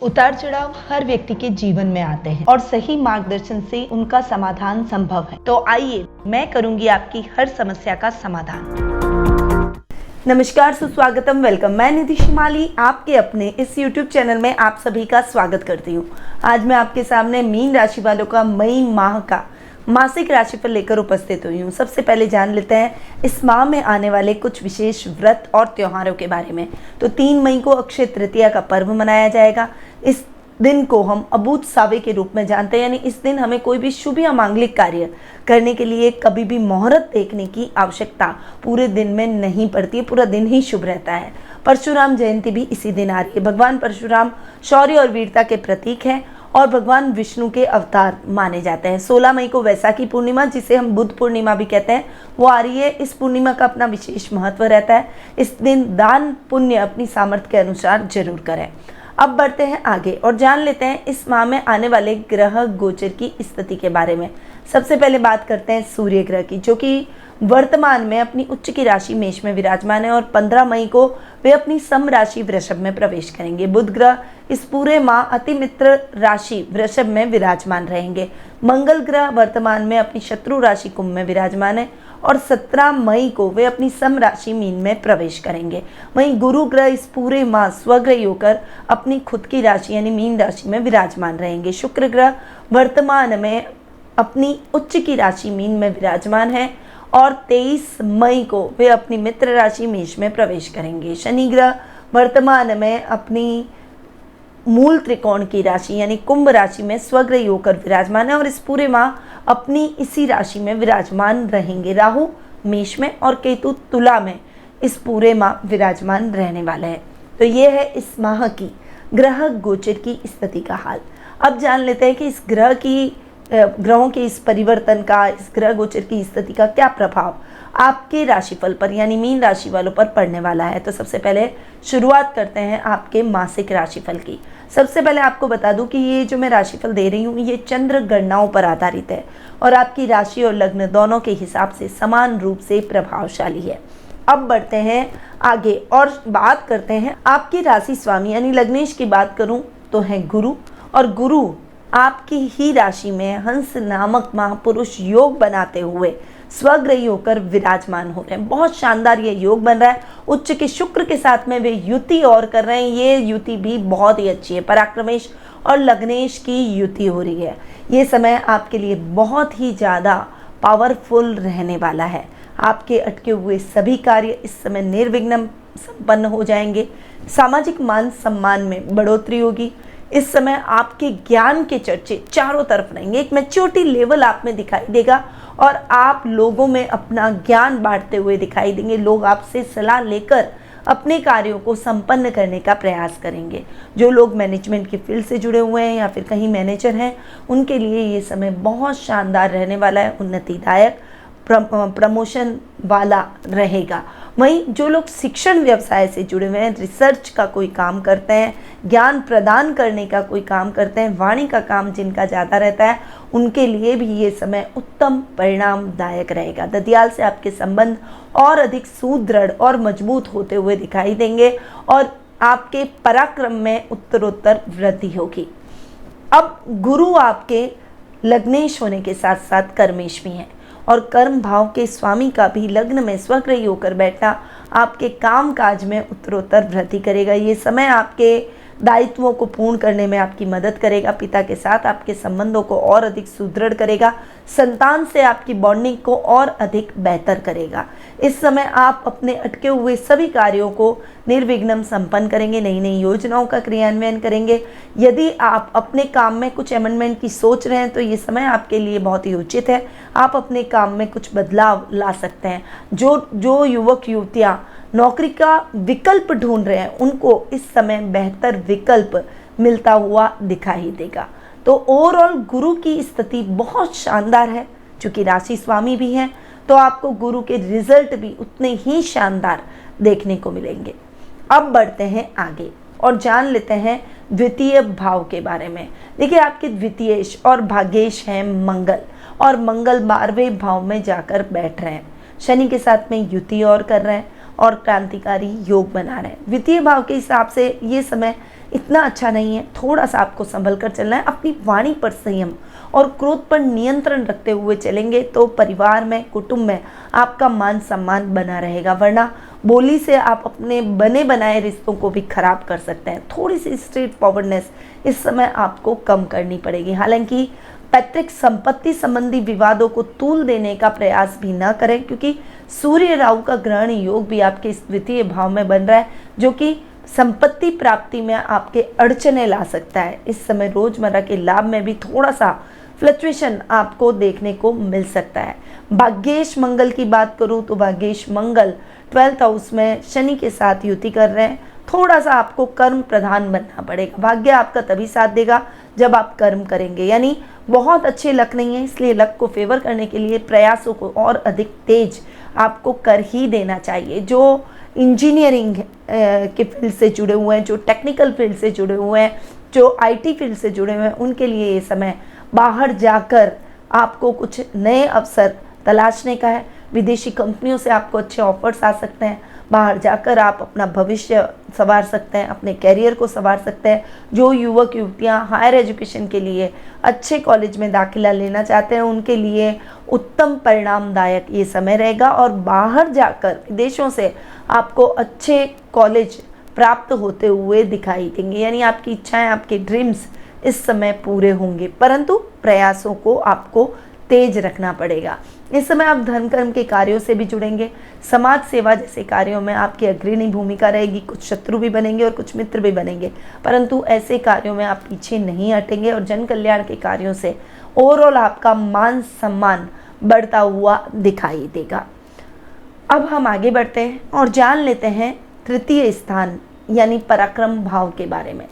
उतार चढ़ाव हर व्यक्ति के जीवन में आते हैं और सही मार्गदर्शन से उनका समाधान संभव है। तो आइए मैं करूंगी आपकी हर समस्या का समाधान। नमस्कार, सुस्वागतम, वेलकम। मैं निधि शिमाली आपके अपने इस YouTube चैनल में आप सभी का स्वागत करती हूँ। आज मैं आपके सामने मीन राशि वालों का मई माह का मासिक राशिफल लेकर उपस्थित हुई हूँ। सबसे पहले जान लेते हैं इस माह में आने वाले कुछ विशेष व्रत और त्योहारों के बारे में। तो 3 मई को अक्षय तृतीया का पर्व मनाया जाएगा। इस दिन को हम अबूझ सावे के रूप में जानते हैं, यानी इस दिन हमें कोई भी शुभ या मांगलिक कार्य करने के लिए कभी भी मुहूर्त देखने की आवश्यकता पूरे दिन में नहीं पड़ती है, पूरा दिन ही शुभ रहता है। परशुराम जयंती भी इसी दिन आ रही है। भगवान परशुराम शौर्य और वीरता के प्रतीक हैं और भगवान विष्णु के अवतार माने जाते हैं। 16 मई को वैसाखी पूर्णिमा, जिसे हम बुद्ध पूर्णिमा भी कहते हैं, वो आ रही है। इस पूर्णिमा का अपना विशेष महत्व रहता है। इस दिन दान पुण्य अपनी सामर्थ्य के अनुसार जरूर करें। अब बढ़ते हैं आगे और जान लेते हैं इस माह में आने वाले ग्रह गोचर की स्थिति के बारे में। सबसे पहले बात करते हैं सूर्य ग्रह की, जो कि वर्तमान में अपनी उच्च की राशि मेष में विराजमान है और 15 मई को वे अपनी सम राशि वृषभ में प्रवेश करेंगे। बुध ग्रह इस पूरे माह अति मित्र राशि वृषभ में विराजमान रहेंगे। मंगल ग्रह वर्तमान में अपनी शत्रु राशि कुंभ में विराजमान है और 17 मई को वे अपनी सम राशि मीन में प्रवेश करेंगे। वहीं गुरु ग्रह इस पूरे माह स्वग्रही होकर अपनी खुद की राशि यानी मीन राशि में विराजमान रहेंगे। शुक्र ग्रह वर्तमान में अपनी उच्च की राशि मीन में विराजमान है और 23 मई को वे अपनी मित्र राशि मेष में प्रवेश करेंगे। शनि ग्रह वर्तमान में अपनी मूल त्रिकोण की राशि यानी कुंभ राशि में स्वग्रही होकर विराजमान है और इस पूरे माह अपनी इसी राशि में विराजमान रहेंगे। राहु मेष में और केतु तुला में इस पूरे माह विराजमान रहने वाले हैं। तो ये है इस माह की ग्रह गोचर की स्थिति का हाल। अब जान लेते हैं कि इस ग्रहों के इस परिवर्तन का, इस ग्रह गोचर की स्थिति का क्या प्रभाव आपके राशिफल पर यानी मीन राशि वालों पर पड़ने वाला है। तो सबसे पहले शुरुआत करते हैं आपके मासिक राशिफल की। सबसे पहले आपको बता दूं कि ये जो मैं राशिफल दे रही हूँ ये चंद्र गणनाओं पर आधारित है और आपकी राशि और लग्न दोनों के हिसाब से समान रूप से प्रभावशाली है। अब बढ़ते हैं आगे और बात करते हैं आपकी राशि स्वामी यानी लग्नेश की बात करूं तो है गुरु, और गुरु आपकी ही राशि में हंस नामक महापुरुष योग बनाते हुए स्वग्रही होकर विराजमान हो रहे हैं। बहुत शानदार ये योग बन रहा है। उच्च के शुक्र के साथ में वे युति और कर रहे हैं। ये युति भी बहुत ही अच्छी है। पराक्रमेश और लग्नेश की युति हो रही है। ये समय आपके लिए बहुत ही ज़्यादा पावरफुल रहने वाला है। आपके अटके हुए सभी कार्य इस समय निर्विघ्न संपन्न हो जाएंगे। सामाजिक मान सम्मान में बढ़ोतरी होगी। इस समय आपके ज्ञान के चर्चे चारों तरफ रहेंगे। एक मैच्योरिटी लेवल आप में दिखाई देगा और आप लोगों में अपना ज्ञान बांटते हुए दिखाई देंगे। लोग आपसे सलाह लेकर अपने कार्यों को संपन्न करने का प्रयास करेंगे। जो लोग मैनेजमेंट की फील्ड से जुड़े हुए हैं या फिर कहीं मैनेजर हैं, उनके लिए ये समय बहुत शानदार रहने वाला है। उन्नतिदायक प्रमोशन वाला रहेगा। वहीं जो लोग शिक्षण व्यवसाय से जुड़े हुए हैं, रिसर्च का कोई काम करते हैं, ज्ञान प्रदान करने का कोई काम करते हैं, वाणी का काम जिनका ज़्यादा रहता है, उनके लिए भी ये समय उत्तम परिणामदायक रहेगा। ददियाल से आपके संबंध और अधिक सुदृढ़ और मजबूत होते हुए दिखाई देंगे और आपके पराक्रम में उत्तरोत्तर वृद्धि होगी। अब गुरु आपके लग्नेश होने के साथ साथ कर्मेश भी हैं और कर्म भाव के स्वामी का भी लग्न में स्वग्रही होकर बैठना आपके काम काज में उत्तरोत्तर वृद्धि करेगा। ये समय आपके दायित्वों को पूर्ण करने में आपकी मदद करेगा। पिता के साथ आपके संबंधों को और अधिक सुदृढ़ करेगा। संतान से आपकी बॉन्डिंग को और अधिक बेहतर करेगा। इस समय आप अपने अटके हुए सभी कार्यों को निर्विघ्न संपन्न करेंगे। नई नई योजनाओं का क्रियान्वयन करेंगे। यदि आप अपने काम में कुछ अमेंडमेंट की सोच रहे हैं तो ये समय आपके लिए बहुत ही उचित है। आप अपने काम में कुछ बदलाव ला सकते हैं। जो युवक युवतियाँ नौकरी का विकल्प ढूंढ रहे हैं, उनको इस समय बेहतर विकल्प मिलता हुआ दिखाई देगा। तो ओवरऑल गुरु की स्थिति बहुत शानदार है। चूँकि राशि स्वामी भी हैं तो आपको गुरु के रिजल्ट भी उतने ही शानदार देखने को मिलेंगे। अब बढ़ते हैं आगे और जान लेते हैं द्वितीय भाव के बारे में। देखिए, आपके द्वितीयेश और भाग्येश हैं मंगल, और मंगल 12वें भाव में जाकर बैठ रहे हैं। शनि के साथ में युति और कर रहे हैं और क्रांतिकारी योग बना रहे हैं। द्वितीय भाव के हिसाब से ये समय इतना अच्छा नहीं है, थोड़ा सा आपको संभल कर चलना है। अपनी वाणी पर संयम और क्रोध पर नियंत्रण रखते हुए चलेंगे तो परिवार में, कुटुंब में आपका मान सम्मान बना रहेगा, वरना बोली से आप अपने बने बनाए रिश्तों को भी खराब कर सकते हैं। थोड़ी सी स्ट्रेट फॉरवर्डनेस इस समय आपको कम करनी पड़ेगी। हालांकि पैतृक संपत्ति संबंधी विवादों को तूल देने का प्रयास भी ना करें, क्योंकि सूर्य राहु का ग्रहण योग भी आपके द्वितीय भाव में बन रहा है, जो कि संपत्ति प्राप्ति में आपके अड़चने ला सकता है। इस समय रोजमर्रा के लाभ में भी थोड़ा सा फ्लक्चुएशन आपको देखने को मिल सकता है। भाग्येश मंगल की बात करूं तो भाग्येश मंगल 12th हाउस में शनि के साथ युति कर रहे हैं। थोड़ा सा आपको कर्म प्रधान बनना पड़ेगा। भाग्य आपका तभी साथ देगा जब आप कर्म करेंगे, यानी बहुत अच्छे लक नहीं है, इसलिए लक को फेवर करने के लिए प्रयासों को और अधिक तेज आपको कर ही देना चाहिए। जो इंजीनियरिंग के फील्ड से जुड़े हुए हैं, जो टेक्निकल फील्ड से जुड़े हुए हैं, जो आईटी फील्ड से जुड़े हुए हैं, उनके लिए ये समय बाहर जाकर आपको कुछ नए अवसर तलाशने का है। विदेशी कंपनियों से आपको अच्छे ऑफर्स आ सकते हैं। बाहर जाकर आप अपना भविष्य संवार सकते हैं, अपने कैरियर को संवार सकते हैं। जो युवक युवतियां हायर एजुकेशन के लिए अच्छे कॉलेज में दाखिला लेना चाहते हैं, उनके लिए उत्तम परिणामदायक ये समय रहेगा। और बाहर जाकर विदेशों से आपको अच्छे कॉलेज प्राप्त होते हुए दिखाई देंगे, यानी आपकी इच्छाएं, आपके ड्रीम्स इस समय पूरे होंगे, परंतु प्रयासों को आपको तेज रखना पड़ेगा। इस समय आप धर्म कर्म के कार्यों से भी जुड़ेंगे। समाज सेवा जैसे कार्यों में आपकी अग्रणी भूमिका रहेगी। कुछ शत्रु भी बनेंगे और कुछ मित्र भी बनेंगे, परंतु ऐसे कार्यों में आप पीछे नहीं हटेंगे और जन कल्याण के कार्यों से ओवरऑल आपका मान सम्मान बढ़ता हुआ दिखाई देगा। अब हम आगे बढ़ते हैं और जान लेते हैं तृतीय स्थान यानी पराक्रम भाव के बारे में।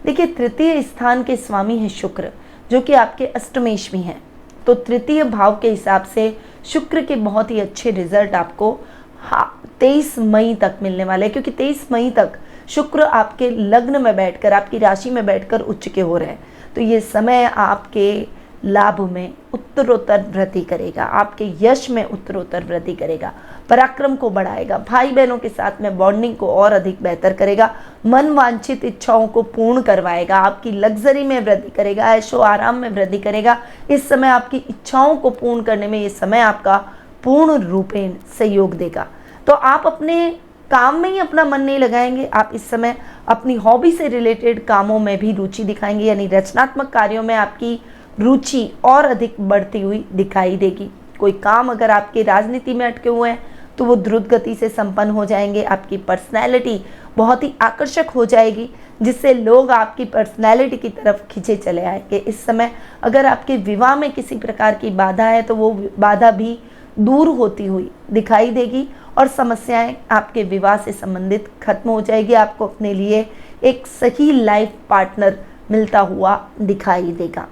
देखिए, तृतीय स्थान के स्वामी है शुक्र, जो कि आपके अष्टमेश में हैं। तो तृतीय भाव के हिसाब से शुक्र के बहुत ही अच्छे रिजल्ट आपको 23 मई तक मिलने वाले हैं, क्योंकि 23 मई तक शुक्र आपके लग्न में बैठकर, आपकी राशि में बैठकर उच्च के हो रहे हैं। तो ये समय आपके लाभ में उत्तरोत्तर वृद्धि करेगा, आपके यश में उत्तरोत्तर वृद्धि करेगा, पराक्रम को बढ़ाएगा, भाई बहनों के साथ में बॉन्डिंग को और अधिक बेहतर करेगा, मन वांछित इच्छाओं को पूर्ण करवाएगा, आपकी लग्जरी में वृद्धि करेगा, ऐशो आराम में वृद्धि करेगा। इस समय आपकी इच्छाओं को पूर्ण करने में ये समय आपका पूर्ण रूपेण सहयोग देगा। तो आप अपने काम में ही अपना मन नहीं लगाएंगे, आप इस समय अपनी हॉबी से रिलेटेड कामों में भी रुचि दिखाएंगे, यानी रचनात्मक कार्यों में आपकी रुचि और अधिक बढ़ती हुई दिखाई देगी। कोई काम अगर आपके राजनीति में अटके हुए हैं तो वो द्रुत गति से संपन्न हो जाएंगे। आपकी पर्सनैलिटी बहुत ही आकर्षक हो जाएगी, जिससे लोग आपकी पर्सनैलिटी की तरफ खींचे चले आएंगे। इस समय अगर आपके विवाह में किसी प्रकार की बाधा है तो वो बाधा भी दूर होती हुई दिखाई देगी और समस्याएं आपके विवाह से संबंधित खत्म हो जाएगी। आपको अपने लिए एक सही लाइफ पार्टनर मिलता हुआ दिखाई देगा।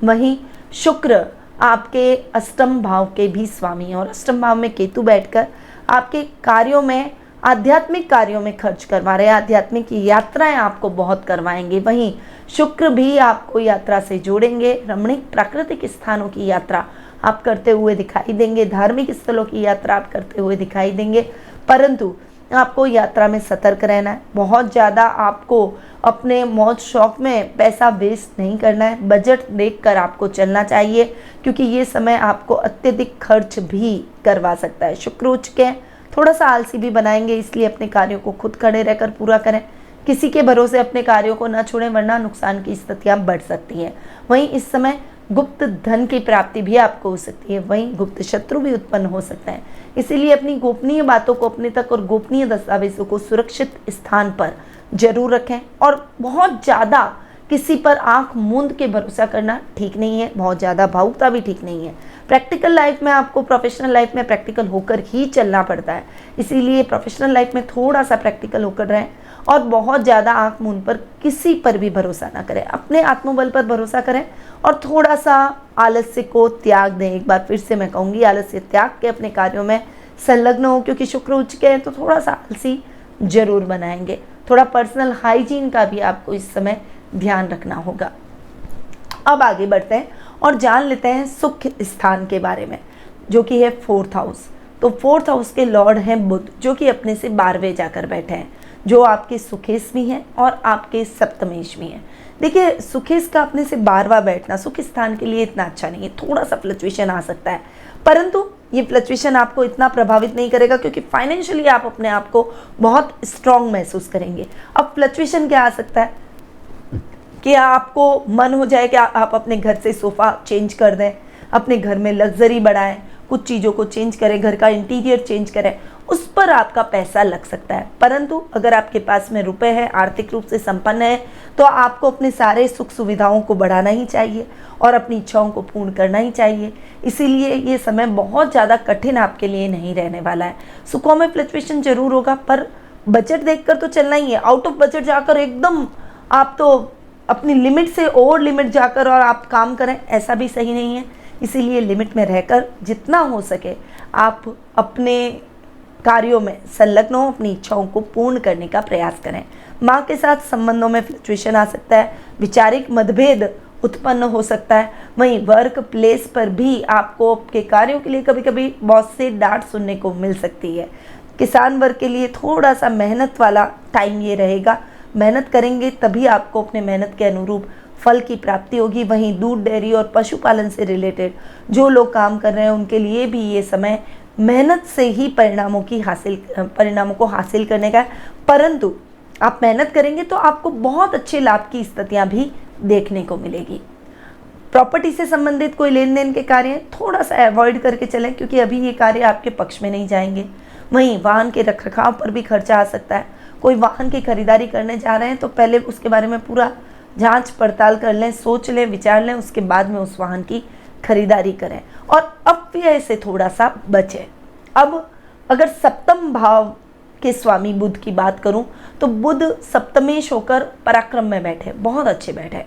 वहीं शुक्र आपके अष्टम भाव के भी स्वामी हैं और अष्टम भाव में केतु बैठकर आपके कार्यों में, आध्यात्मिक कार्यों में खर्च करवा रहे हैं। आध्यात्मिक यात्राएं आपको बहुत करवाएंगे। वहीं शुक्र भी आपको यात्रा से जोड़ेंगे। रमणीक प्राकृतिक स्थानों की यात्रा आप करते हुए दिखाई देंगे, धार्मिक स्थलों की यात्रा आप करते हुए दिखाई देंगे, परंतु आपको यात्रा में सतर्क रहना है। बहुत ज़्यादा आपको अपने मौज शौक में पैसा वेस्ट नहीं करना है। बजट देखकर आपको चलना चाहिए, क्योंकि ये समय आपको अत्यधिक खर्च भी करवा सकता है। शुक्र उच्च के थोड़ा सा आलसी भी बनाएंगे, इसलिए अपने कार्यों को खुद खड़े रहकर पूरा करें। किसी के भरोसे अपने कार्यों को न छोड़ें, वरना नुकसान की स्थितियाँ बढ़ सकती हैं। वहीं इस समय गुप्त धन की प्राप्ति भी आपको हो सकती है, वहीं गुप्त शत्रु भी उत्पन्न हो सकता है। इसीलिए अपनी गोपनीय बातों को अपने तक और गोपनीय दस्तावेजों को सुरक्षित स्थान पर जरूर रखें। और बहुत ज़्यादा किसी पर आंख मूंद के भरोसा करना ठीक नहीं है, बहुत ज़्यादा भावुकता भी ठीक नहीं है। प्रैक्टिकल लाइफ में आपको प्रोफेशनल लाइफ में प्रैक्टिकल होकर ही चलना पड़ता है, इसीलिए प्रोफेशनल लाइफ में थोड़ा सा प्रैक्टिकल होकर रहें और बहुत ज़्यादा आंख मूंद पर किसी पर भी भरोसा ना करें। अपने आत्मबल पर भरोसा करें और थोड़ा सा आलस्य को त्याग दें। एक बार फिर से मैं कहूँगी, आलस्य त्याग के अपने कार्यों में संलग्न हो, क्योंकि शुक्र उच्च के हैं तो थोड़ा सा आलसी जरूर बनाएंगे। थोड़ा पर्सनल हाइजीन का भी आपको इस समय ध्यान रखना होगा। अब आगे बढ़ते हैं और जान लेते हैं सुख स्थान के बारे में, जो कि है 4th हाउस। तो 4th हाउस के लॉर्ड हैं बुध, जो कि अपने से 12वें जाकर बैठे हैं। जो आपके सुखेश भी हैं और आपके सप्तमेश भी हैं। देखिए, सुखेश का अपने से बारवा बैठना सुख स्थान के लिए इतना अच्छा नहीं है, थोड़ा सा फ्लक्चुएशन आ सकता है, परंतु ये फ्लक्चुएशन आपको इतना प्रभावित नहीं करेगा क्योंकि फाइनेंशियली आप अपने आप को बहुत स्ट्रांग महसूस करेंगे। अब फ्लक्चुएशन क्या आ सकता है कि आपको मन हो जाए कि आप अपने घर से सोफ़ा चेंज कर दें, अपने घर में लग्जरी बढ़ाएं, कुछ चीज़ों को चेंज करें, घर का इंटीरियर चेंज करें, उस पर आपका पैसा लग सकता है। परंतु अगर आपके पास में रुपए है, आर्थिक रूप से संपन्न है, तो आपको अपने सारे सुख सुविधाओं को बढ़ाना ही चाहिए और अपनी इच्छाओं को पूर्ण करना ही चाहिए। इसीलिए ये समय बहुत ज़्यादा कठिन आपके लिए नहीं रहने वाला है। सुखों में फ्लक्चुएशन जरूर होगा, पर बजट देखकर तो चलना ही है। आउट ऑफ बजट जाकर एकदम आप तो अपनी लिमिट से ओवर लिमिट जाकर और आप काम करें, ऐसा भी सही नहीं है। इसीलिए लिमिट में रहकर जितना हो सके आप अपने कार्यों में संलग्न हो, अपनी इच्छाओं को पूर्ण करने का प्रयास करें। माँ के साथ संबंधों में फ्लक्चुएशन आ सकता है, वैचारिक मतभेद उत्पन्न हो सकता है। वहीं वर्क प्लेस पर भी आपको आपके कार्यों के लिए कभी कभी बॉस से डांट सुनने को मिल सकती है। किसान वर्ग के लिए थोड़ा सा मेहनत वाला टाइम ये रहेगा, मेहनत करेंगे तभी आपको अपने मेहनत के अनुरूप फल की प्राप्ति होगी। वहीं दूध, डेयरी और पशुपालन से रिलेटेड जो लोग काम कर रहे हैं उनके लिए भी ये समय मेहनत से ही परिणामों को हासिल करने का है। परंतु आप मेहनत करेंगे तो आपको बहुत अच्छे लाभ की स्थितियां भी देखने को मिलेगी। प्रॉपर्टी से संबंधित कोई लेन देन के कार्य थोड़ा सा अवॉइड करके चलें क्योंकि अभी ये कार्य आपके पक्ष में नहीं जाएंगे। वहीं वाहन के रखरखाव पर भी खर्चा आ सकता है। कोई वाहन की खरीदारी करने जा रहे हैं तो पहले उसके बारे में पूरा जांच पड़ताल कर लें, सोच लें, विचार लें, उसके बाद में उस वाहन की खरीदारी करें और अपव्यय से थोड़ा सा बचें। अब अगर सप्तम भाव के स्वामी बुध की बात करूं तो बुध सप्तमेश होकर पराक्रम में बैठे, बहुत अच्छे बैठे।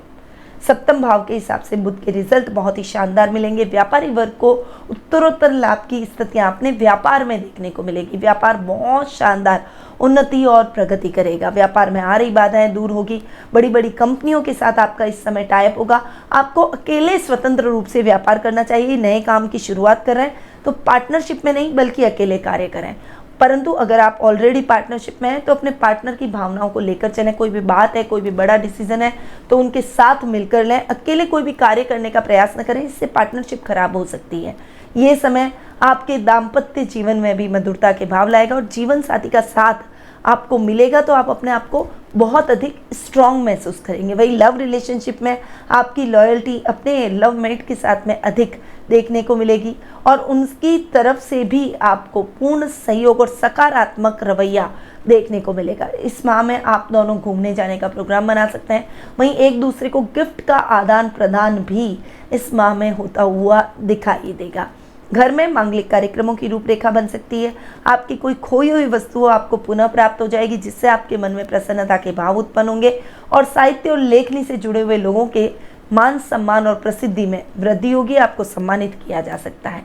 सप्तम भाव के हिसाब से बुध के रिजल्ट बहुत ही शानदार मिलेंगे। व्यापारी वर्ग को उत्तरोत्तर लाभ की स्थितियां अपने व्यापार में देखने को मिलेगी। व्यापार बहुत शानदार उन्नति और प्रगति करेगा। व्यापार में आ रही बाधाएं दूर होगी। बड़ी बड़ी कंपनियों के साथ आपका इस समय टाइप होगा। आपको अकेले स्वतंत्र रूप से व्यापार करना चाहिए। नए काम की शुरुआत कर रहे हैं तो पार्टनरशिप में नहीं बल्कि अकेले कार्य करें। परंतु अगर आप ऑलरेडी पार्टनरशिप में हैं तो अपने पार्टनर की भावनाओं को लेकर चलें। कोई भी बात है, कोई भी बड़ा डिसीजन है तो उनके साथ मिलकर लें। अकेले कोई भी कार्य करने का प्रयास न करें, इससे पार्टनरशिप खराब हो सकती है। ये समय आपके दाम्पत्य जीवन में भी मधुरता के भाव लाएगा और जीवन साथी का साथ आपको मिलेगा तो आप अपने आप को बहुत अधिक स्ट्रांग महसूस करेंगे। वही लव रिलेशनशिप में आपकी लॉयल्टी अपने लव मेट के साथ में अधिक देखने को मिलेगी और उनकी तरफ से भी आपको पूर्ण सहयोग और सकारात्मक रवैया देखने को मिलेगा। इस माह में आप दोनों घूमने जाने का प्रोग्राम बना सकते हैं। वहीं एक दूसरे को गिफ्ट का आदान प्रदान भी इस माह में होता हुआ दिखाई देगा। घर में मांगलिक कार्यक्रमों की रूपरेखा बन सकती है। आपकी कोई खोई हुई वस्तु आपको पुनः प्राप्त हो जाएगी जिससे आपके मन में प्रसन्नता के भाव उत्पन्न होंगे और साहित्य और लेखनी से जुड़े हुए लोगों के मान सम्मान और प्रसिद्धि में वृद्धि होगी। आपको सम्मानित किया जा सकता है।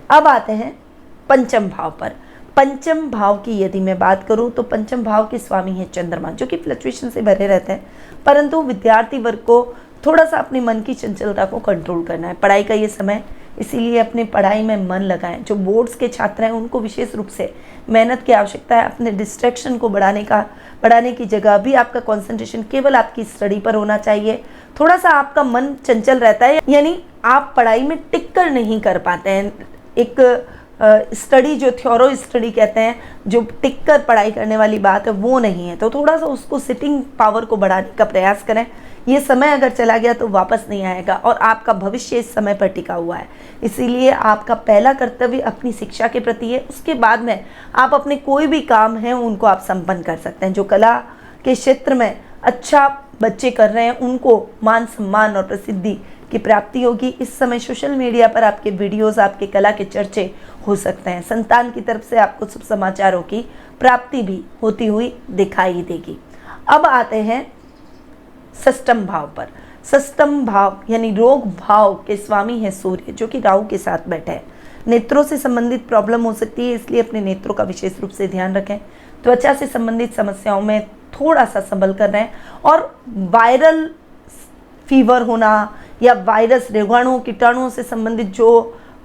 अब आते हैं पंचम भाव पर। पंचम भाव की यदि मैं बात करूं तो पंचम भाव के स्वामी है चंद्रमा, जो कि फ्लक्चुएशन से भरे रहते हैं। परंतु विद्यार्थी वर्ग को थोड़ा सा अपने मन की चंचलता को कंट्रोल करना है। पढ़ाई का ये समय, इसीलिए अपनी पढ़ाई में मन लगाएं। जो बोर्ड्स के छात्र हैं उनको विशेष रूप से मेहनत की आवश्यकता है। अपने डिस्ट्रैक्शन को बढ़ाने की जगह भी आपका कंसंट्रेशन केवल आपकी स्टडी पर होना चाहिए। थोड़ा सा आपका मन चंचल रहता है, यानी आप पढ़ाई में टिक कर नहीं कर पाते हैं। एक स्टडी जो थ्योरो स्टडी कहते हैं, जो टिक कर पढ़ाई करने वाली बात है, वो नहीं है। तो थोड़ा सा उसको सिटिंग पावर को बढ़ाने का प्रयास करें। ये समय अगर चला गया तो वापस नहीं आएगा और आपका भविष्य इस समय पर टिका हुआ है। इसीलिए आपका पहला कर्तव्य अपनी शिक्षा के प्रति है। उसके बाद में आप अपने कोई भी काम है उनको आप संपन्न कर सकते हैं। जो कला के क्षेत्र में अच्छा बच्चे कर रहे हैं उनको मान सम्मान और प्रसिद्धि की प्राप्ति होगी। इस समय सोशल मीडिया पर आपके वीडियोस, आपके कला के चर्चे हो सकते हैं। संतान की तरफ से आपको शुभ समाचारों की प्राप्ति भी होती हुई दिखाई देगी। अब आते हैं षष्ठम भाव पर। षष्ठम भाव यानी रोग भाव के स्वामी है सूर्य, जो कि राहु के साथ बैठे हैं। नेत्रों से संबंधित प्रॉब्लम हो सकती है, इसलिए अपने नेत्रों का विशेष रूप से ध्यान रखें। त्वचा से संबंधित समस्याओं में थोड़ा सा संभल कर रहें और वायरल फीवर होना या वायरस, रोगाणु, कीटाणुओं से संबंधित जो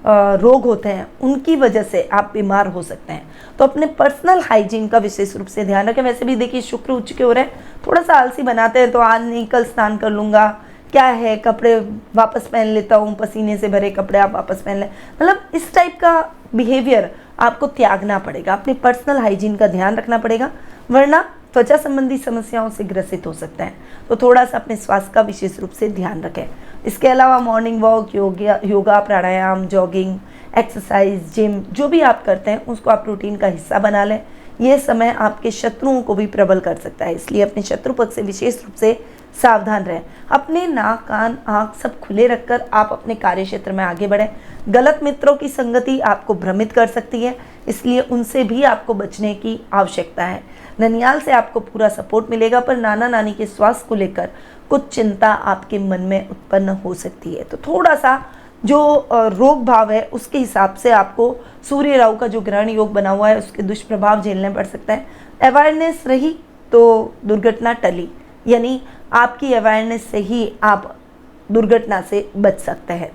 रोग होते हैं उनकी वजह से आप बीमार हो सकते हैं। तो अपने पर्सनल हाइजीन का विशेष रूप से ध्यान रखें। वैसे भी देखिए शुक्र उच्च के हो रहे हैं, थोड़ा सा आलसी बनाते हैं, तो आज नहीं कल स्नान कर लूँगा, क्या है कपड़े वापस पहन लेता हूँ, पसीने से भरे कपड़े आप वापस पहन लें, मतलब इस टाइप का बिहेवियर आपको त्यागना पड़ेगा। अपने पर्सनल हाइजीन का ध्यान रखना पड़ेगा, वरना त्वचा संबंधी समस्याओं से ग्रसित हो सकता है। तो थोड़ा सा अपने स्वास्थ्य का विशेष रूप से ध्यान रखें। इसके अलावा मॉर्निंग वॉक, योगा, प्राणायाम, जॉगिंग, एक्सरसाइज, जिम, जो भी आप करते हैं उसको आप रूटीन का हिस्सा बना लें। ये समय आपके शत्रुओं को भी प्रबल कर सकता है, इसलिए अपने शत्रु पक्ष से विशेष रूप से सावधान रहें। अपने नाक, कान, आँख सब खुले रखकर आप अपने कार्य क्षेत्र में आगे बढ़ें। गलत मित्रों की संगति आपको भ्रमित कर सकती है, इसलिए उनसे भी आपको बचने की आवश्यकता है। ननिहाल से आपको पूरा सपोर्ट मिलेगा, पर नाना नानी के स्वास्थ्य को लेकर कुछ चिंता आपके मन में उत्पन्न हो सकती है। तो थोड़ा सा जो रोग भाव है उसके हिसाब से आपको सूर्य राहु का जो ग्रहण योग बना हुआ है उसके दुष्प्रभाव झेलने पड़ सकता है। अवेयरनेस रही तो दुर्घटना टली, यानी आपकी अवेयरनेस से ही आप दुर्घटना से बच सकते हैं।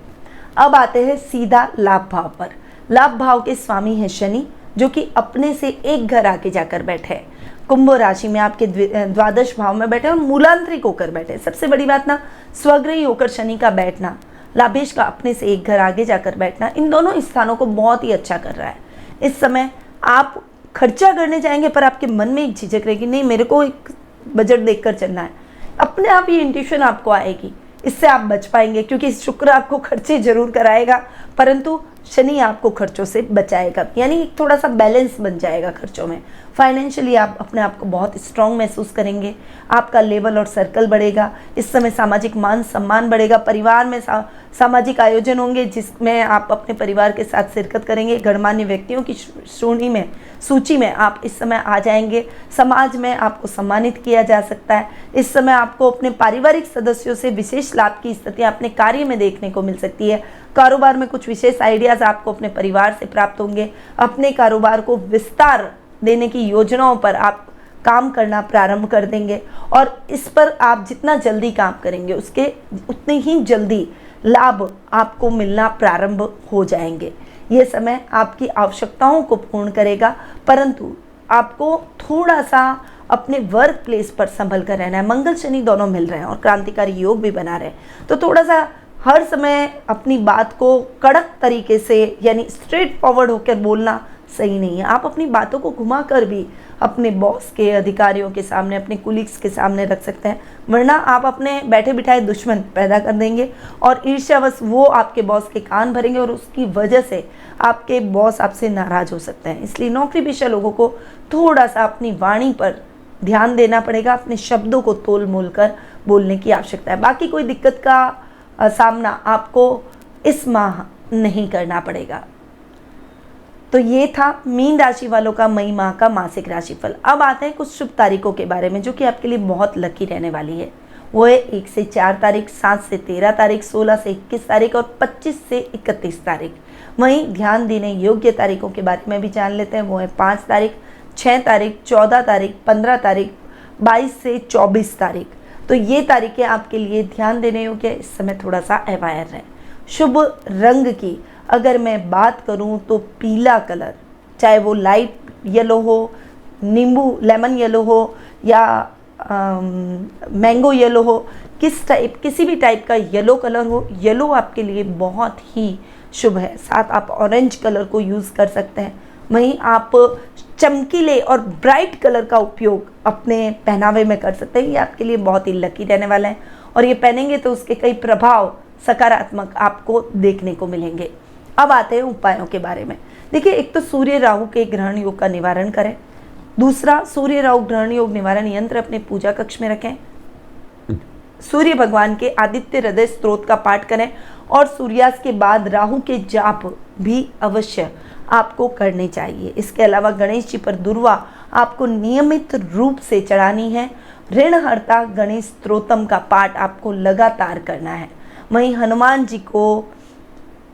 अब आते हैं सीधा लाभ भाव पर। लाभ भाव के स्वामी है शनि, जो कि अपने से एक घर आगे जाकर बैठे हैं। कुंभ राशि में आपके द्वादश भाव में बैठे और मूलांतरिक होकर बैठे। सबसे बड़ी बात ना, स्वग्रही होकर शनि का बैठना, लाभेश का अपने से एक घर आगे जाकर बैठना, इन दोनों स्थानों को बहुत ही अच्छा कर रहा है। इस समय आप खर्चा करने जाएंगे पर आपके मन में एक झिझक रहेगी, नहीं मेरे को एक बजट देखकर चलना है। अपने आप ये इंट्यूशन आपको आएगी, इससे आप बच पाएंगे, क्योंकि शुक्र आपको खर्चे जरूर कराएगा परंतु शनि आपको खर्चों से बचाएगा, यानी थोड़ा सा बैलेंस बन जाएगा खर्चों में। फाइनेंशियली आप अपने आप को बहुत स्ट्रांग महसूस करेंगे, आपका लेवल और सर्कल बढ़ेगा। इस समय सामाजिक मान सम्मान बढ़ेगा। परिवार में सामाजिक आयोजन होंगे जिसमें आप अपने परिवार के साथ शिरकत करेंगे। गणमान्य व्यक्तियों की श्रेणी में, सूची में आप इस समय आ जाएंगे। समाज में आपको सम्मानित किया जा सकता है। इस समय आपको अपने पारिवारिक सदस्यों से विशेष लाभ की स्थितियाँ अपने कार्य में देखने को मिल सकती है। कारोबार में कुछ विशेष आइडियाज़ आपको अपने परिवार से प्राप्त होंगे। अपने कारोबार को विस्तार देने की योजनाओं पर आप काम करना प्रारंभ कर देंगे और इस पर आप जितना जल्दी काम करेंगे उसके उतने ही जल्दी लाभ आपको मिलना प्रारंभ हो जाएंगे। ये समय आपकी आवश्यकताओं को पूर्ण करेगा, परंतु आपको थोड़ा सा अपने वर्क प्लेस पर संभल कर रहना है। मंगल शनि दोनों मिल रहे हैं और क्रांतिकारी योग भी बना रहे हैं, तो थोड़ा सा हर समय अपनी बात को कड़क तरीके से, यानी स्ट्रेट फॉरवर्ड होकर बोलना सही नहीं है। आप अपनी बातों को घुमा कर भी अपने बॉस के, अधिकारियों के सामने, अपने कुलीग्स के सामने रख सकते हैं, वरना आप अपने बैठे बिठाए दुश्मन पैदा कर देंगे और ईर्ष्यावश वो आपके बॉस के कान भरेंगे और उसकी वजह से आपके बॉस आपसे नाराज हो सकते हैं। इसलिए नौकरी पेशा लोगों को थोड़ा सा अपनी वाणी पर ध्यान देना पड़ेगा, अपने शब्दों को तोल मोल कर बोलने की आवश्यकता है। बाकी कोई दिक्कत का सामना आपको इस माह नहीं करना पड़ेगा। तो ये था मीन राशि वालों का मई माह का मासिक राशिफल। अब आते हैं कुछ शुभ तारीखों के बारे में जो कि आपके लिए बहुत लकी रहने वाली है। वो है 1 से 4 तारीख, 7 से 13 तारीख, 16 से 21 तारीख और 25 से 31 तारीख। वहीं ध्यान देने योग्य तारीखों के बारे में भी जान लेते हैं। वो है 5 तारीख, 6 तारीख, 14 तारीख, 15 तारीख, 22 से 24 तारीख। तो ये तारीखें आपके लिए ध्यान देने योग्य, इस समय थोड़ा सा अवेयर है। शुभ रंग की अगर मैं बात करूं तो पीला कलर, चाहे वो लाइट येलो हो, नींबू लेमन येलो हो या मैंगो येलो हो, किसी भी टाइप का येलो कलर हो, येलो आपके लिए बहुत ही शुभ है। साथ आप ऑरेंज कलर को यूज़ कर सकते हैं। वहीं आप चमकीले और ब्राइट कलर का उपयोग अपने पहनावे में कर सकते हैं। ये आपके लिए बहुत ही लकी रहने वाला है और ये पहनेंगे तो उसके कई प्रभाव सकारात्मक आपको देखने को मिलेंगे। अब आते हैं उपायों के बारे में। देखिए, एक तो सूर्य राहु के ग्रहण योग का निवारण करें। दूसरा, सूर्य राहु ग्रहण योग निवारण यंत्र अपने पूजा कक्ष में रखें। सूर्य भगवान के आदित्य हृदय स्त्रोत का पाठ करें और सूर्यास्त के बाद राहु के जाप भी अवश्य आपको करने चाहिए। इसके अलावा गणेश जी पर दुर्वा आपको नियमित रूप से चढ़ानी है। ऋणहर्ता गणेश स्तोत्रम का पाठ आपको लगातार करना है। वहीं हनुमान जी को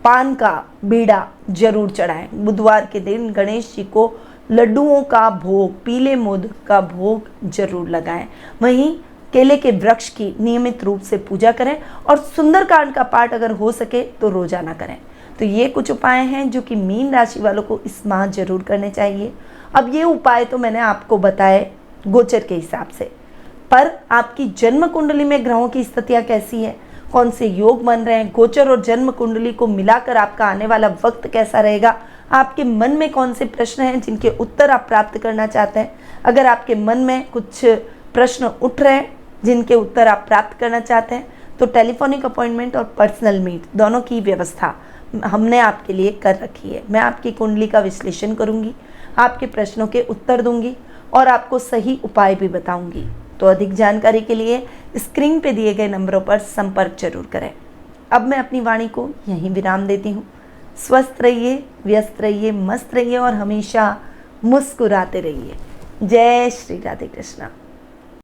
पान का बीड़ा जरूर चढ़ाएं। बुधवार के दिन गणेश जी को लड्डुओं का भोग, पीले मोदक का भोग जरूर लगाएं। वहीं केले के वृक्ष की नियमित रूप से पूजा करें और सुंदरकांड का पाठ अगर हो सके तो रोजाना करें। तो ये कुछ उपाय हैं जो कि मीन राशि वालों को इस माह जरूर करने चाहिए। अब ये उपाय तो मैंने आपको बताए गोचर के हिसाब से, पर आपकी जन्म कुंडली में ग्रहों की स्थितियाँ कैसी है, कौन से योग बन रहे हैं, गोचर और जन्म कुंडली को मिलाकर आपका आने वाला वक्त कैसा रहेगा, आपके मन में कौन से प्रश्न हैं जिनके उत्तर आप प्राप्त करना चाहते हैं। अगर आपके मन में कुछ प्रश्न उठ रहे हैं जिनके उत्तर आप प्राप्त करना चाहते हैं, तो टेलीफोनिक अपॉइंटमेंट और पर्सनल मीट दोनों की व्यवस्था हमने आपके लिए कर रखी है। मैं आपकी कुंडली का विश्लेषण करूंगी, आपके प्रश्नों के उत्तर दूंगी और आपको सही उपाय भी बताऊंगी। तो अधिक जानकारी के लिए स्क्रीन पे दिए गए नंबरों पर संपर्क जरूर करें। अब मैं अपनी वाणी को यहीं विराम देती हूँ। स्वस्थ रहिए, व्यस्त रहिए, मस्त रहिए और हमेशा मुस्कुराते रहिए। जय श्री राधे कृष्णा।